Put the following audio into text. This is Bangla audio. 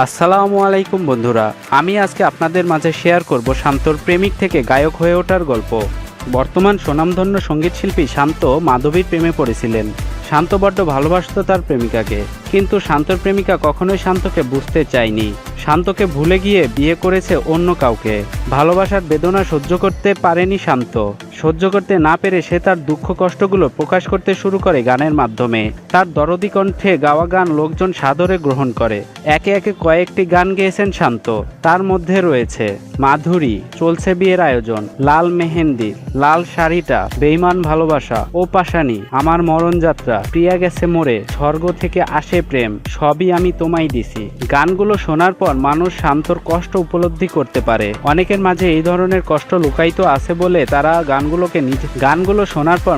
আসসালামু আলাইকুম বন্ধুরা, আমি আজকে আপনাদের মাঝে শেয়ার করব শান্তর প্রেমিক থেকে গায়ক হয়ে ওঠার গল্প। বর্তমান স্বনামধন্য সঙ্গীতশিল্পী শান্ত মাধবীর প্রেমে পড়েছিলেন। শান্ত বড্ড ভালোবাসত তার প্রেমিকাকে, কিন্তু শান্তর প্রেমিকা কখনোই শান্তকে বুঝতে চায়নি। শান্তকে ভুলে গিয়ে বিয়ে করেছে অন্য কাউকে। ভালোবাসার বেদনা সহ্য করতে পারেনি শান্ত। সহ্য করতে না পেরে সে তার দুঃখ কষ্টগুলো প্রকাশ করতে শুরু করে গানের মাধ্যমে। তার দরদি কণ্ঠে গাওয়া গান লোকজন সাদরে গ্রহণ করে। একে একে কয়েকটি গান গেয়েছেন শান্ত। তার মধ্যে রয়েছে মাধুরী, চলছে বিয়ের আয়োজন, লাল মেহেন্দি, লাল শাড়িটা, বেইমান ভালোবাসা, ও পাশানি, আমার মরণ যাত্রা, প্রিয়া গেছে মোরে, স্বর্গ থেকে আসে প্রেম, সবই আমি তোমায় দিছি। গানগুলো শোনার পর মানুষ শান্তর কষ্ট উপলব্ধি করতে পারে। অনেকের মাঝে এই ধরনের কষ্ট লুকায়িত আছে বলে তারা গানগুলো শোনার পর